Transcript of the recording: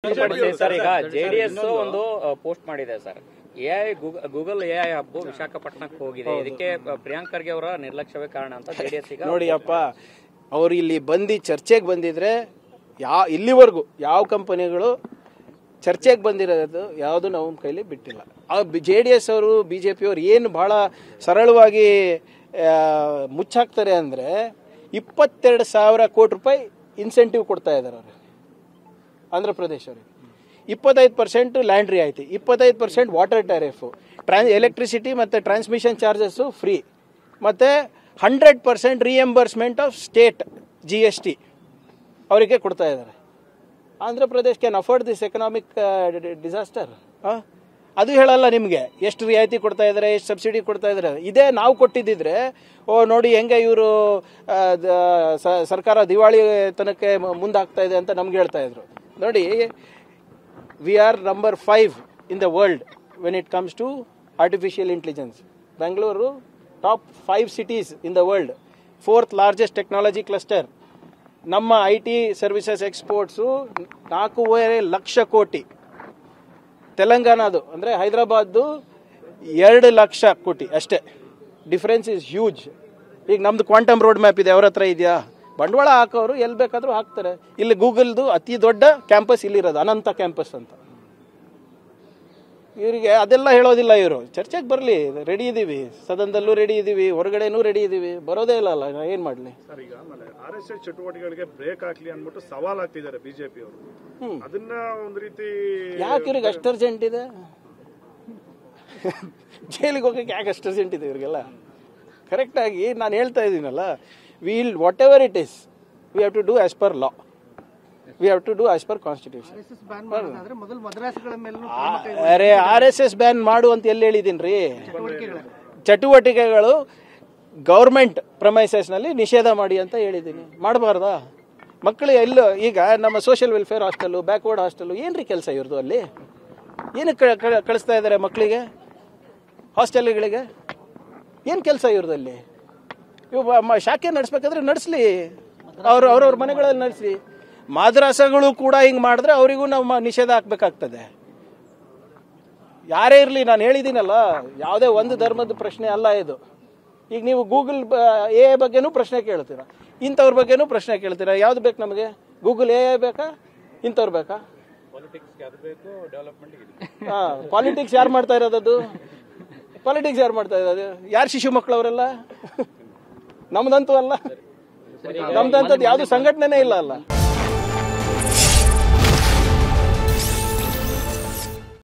Sir, ಈಗ JDS ಒಂದು post ಮಾಡಿದೆ sir, AI Google AI hub ವಿಶಾಖಪಟ್ಟಣಕ್ಕೆ ಹೋಗಿದೆ, ಇದಕ್ಕೆ ಪ್ರಿಯಾಂಕ್ ಖರ್ಗೆ ಅವರ ನಿರ್ಲಕ್ಷ್ಯವೇ ಕಾರಣ ಅಂತ ಜೆಡಿಎಸ್ ಈಗ ನೋಡಿಯಪ್ಪ, ಅವ್ರು ಇಲ್ಲಿ ಬಂದು ಚರ್ಚೆಗೆ ಬಂದಿದ್ರೆ ಇಲ್ಲಿವರೆಗೂ ಯಾವ ಕಂಪನಿಗಳು ಚರ್ಚೆಗೆ ಬಂದಿರೋದು ಯಾವುದು ನಾವು ಕೈಲಿ ಬಿಟ್ಟಿಲ್ಲ. JDS ಅವರು BJP ಅವರು ಏನು ಬಹಳ ಸರಳವಾಗಿ ಮುಚ್ಚಾಕ್ತಾರೆ ಅಂದರೆ 22,000 ಕೋಟಿ ರೂಪಾಯಿ ಇನ್ಸೆಂಟಿವ್ ಕೊಡ್ತಾ ಇದ್ದಾರೆ ಅವರು ಆಂಧ್ರ ಪ್ರದೇಶ ಅವರಿಗೆ. 25% ಲ್ಯಾಂಡ್ ರಿಯಾಯಿತಿ, 25% ವಾಟರ್ ಟ್ಯಾರಿಫ್, ಎಲೆಕ್ಟ್ರಿಸಿಟಿ ಮತ್ತು ಟ್ರಾನ್ಸ್ಮಿಷನ್ ಚಾರ್ಜಸ್ಸು ಫ್ರೀ, ಮತ್ತು 100% ರಿಯಂಬರ್ಸ್ಮೆಂಟ್ ಆಫ್ ಸ್ಟೇಟ್ GST ಅವರಿಗೆ ಕೊಡ್ತಾ ಇದ್ದಾರೆ. Andhra Pradesh can afford this economic disaster? ಅದು ಹೇಳಲ್ಲ ನಿಮಗೆ ಎಷ್ಟು ರಿಯಾಯಿತಿ ಕೊಡ್ತಾ ಇದ್ದಾರೆ, ಎಷ್ಟು ಸಬ್ಸಿಡಿ ಕೊಡ್ತಾ ಇದ್ದಾರೆ. ಇದೇ ನಾವು ಕೊಟ್ಟಿದ್ದಿದ್ರೆ ನೋಡಿ ಹೆಂಗೆ ಇವರು ಸರ್ಕಾರ ದಿವಾಳಿ ತನಕ್ಕೆ ಮುಂದಾಗ್ತಾ ಇದೆ ಅಂತ ನಮ್ಗೆ ಹೇಳ್ತಾ ಇದ್ರು. ನೋಡಿ, we are number 5 in the world when it comes to artificial intelligence. Bengaluru top 5 cities in the world, 4th largest technology cluster. ನಮ್ಮ IT ಸರ್ವಿಸಸ್ ಎಕ್ಸ್ಪೋರ್ಟ್ಸು 4.5 ಲಕ್ಷ ಕೋಟಿ. ತೆಲಂಗಾಣದು ಅಂದರೆ ಹೈದರಾಬಾದ್ದು 2 ಲಕ್ಷ ಕೋಟಿ ಅಷ್ಟೇ. Difference is huge. ಈಗ ನಮ್ದು ಕ್ವಾಂಟಮ್ ರೋಡ್ ಮ್ಯಾಪ್ ಇದೆ, ಅವ್ರ ಹತ್ರ ಇದೆಯಾ? ಬಂಡವಾಳ ಹಾಕೋರು ಎಲ್ಲಿ ಬೇಕಾದರೂ ಹಾಕ್ತಾರೆ. ಇಲ್ಲಿ ಗೂಗಲ್ದು ಅತಿ ದೊಡ್ಡ ಕ್ಯಾಂಪಸ್ ಇಲ್ಲಿರೋದು ಅನಂತ ಕ್ಯಾಂಪಸ್ ಅಂತ. ಇವರಿಗೆ ಅದೆಲ್ಲ ಹೇಳೋದಿಲ್ಲ. ಇವರು ಚರ್ಚೆಗೆ ಬರಲಿ, ರೆಡಿ ಇದ್ದೀವಿ, ಸದನದಲ್ಲೂ ರೆಡಿ ಇದ್ದೀವಿ, ಹೊರಗಡೆನೂ ರೆಡಿ ಇದ್ದೀವಿ. ಬರೋದೇ ಇಲ್ಲ ಅಲ್ಲ, ಏನು ಮಾಡಲಿ ಸರ್? ಈಗ ಆಮೇಲೆ RSS ಚಟುವಟಿಕೆಗಳಿಗೆ ಬ್ರೇಕ್ ಹಾಕ್ಲಿ ಅಂದ್ಬಿಟ್ಟು ಸವಾಲ್ ಹಾಕ್ತಿದ್ದಾರೆ BJP ಅವರು. ಅದನ್ನ ಒಂದು ರೀತಿ ಯಾಕೆ ಇವ್ರಿಗೆ ಅಷ್ಟು ಅರ್ಜೆಂಟ್ ಇದೆ? ಜೈಲಿಗೆ ಹೋಗಕ್ಕೆ ಯಾಕೆ ಅಷ್ಟು ಅರ್ಜೆಂಟ್ ಇದೆ ಇವ್ರಿಗೆಲ್ಲ? ಕರೆಕ್ಟಾಗಿ ನಾನು ಹೇಳ್ತಾ ಇದ್ದೀನಲ್ಲ, will whatever it is, we have to do as per law, we have to do as per constitution. ಅರೆ, RSS ಬ್ಯಾನ್ ಮಾಡು ಅಂತ ಎಲ್ಲಿ ಹೇಳಿದ್ದೀನಿ ರೀ? ಚಟುವಟಿಕೆಗಳು ಗೌರ್ಮೆಂಟ್ ಪ್ರಮೈಸಸ್ನಲ್ಲಿ ನಿಷೇಧ ಮಾಡಿ ಅಂತ ಹೇಳಿದ್ದೀನಿ. ಮಾಡಬಾರ್ದಾ? ಮಕ್ಕಳು ಎಲ್ಲೋ ಈಗ ನಮ್ಮ social welfare hostel, backward hostel, ಏನ್ರಿ ಕೆಲಸ ಇವ್ರದ್ದು ಅಲ್ಲಿ? ಏನಕ್ಕೆ ಕಳಿಸ್ತಾ ಇದ್ದಾರೆ ಮಕ್ಕಳಿಗೆ ಹಾಸ್ಟೆಲ್ಗಳಿಗೆ? ಏನು ಕೆಲಸ ಇವ್ರದಲ್ಲಿ? ಇವು ಶಾಖೆ ನಡೆಸ್ಬೇಕಾದ್ರೆ ನಡೆಸಲಿ, ಅವ್ರವ್ರ ಮನೆಗಳಲ್ಲಿ ನಡೆಸಲಿ. ಮಾದ್ರಾಸಗಳು ಕೂಡ ಹಿಂಗೆ ಮಾಡಿದ್ರೆ ಅವರಿಗೂ ನಾವು ನಿಷೇಧ ಹಾಕ್ಬೇಕಾಗ್ತದೆ. ಯಾರೇ ಇರಲಿ, ನಾನು ಹೇಳಿದ್ದೀನಲ್ಲ, ಯಾವುದೇ ಒಂದು ಧರ್ಮದ ಪ್ರಶ್ನೆ ಅಲ್ಲ ಇದು. ಈಗ ನೀವು ಗೂಗಲ್ AI ಬಗ್ಗೆನೂ ಪ್ರಶ್ನೆ ಕೇಳ್ತೀರಾ, ಇಂಥವ್ರ ಬಗ್ಗೆನೂ ಪ್ರಶ್ನೆ ಕೇಳ್ತೀರಾ. ಯಾವ್ದು ಬೇಕು ನಮಗೆ? ಗೂಗಲ್ AI ಬೇಕಾ, ಇಂಥವ್ರು ಬೇಕಾ? ಪಾಲಿಟಿಕ್ಸ್ ಯಾರು ಮಾಡ್ತಾ ಇರೋದು? ಪಾಲಿಟಿಕ್ಸ್ ಯಾರು ಮಾಡ್ತಾ ಇರೋದು? ಯಾರು ಶಿಶು ಮಕ್ಕಳವರೆಲ್ಲ? ನಮ್ದಂತೂ ಅಲ್ಲ, ನಮ್ದಂತದ್ದು ಯಾವ್ದು ಸಂಘಟನೆ ಇಲ್ಲ ಅಲ್ಲ.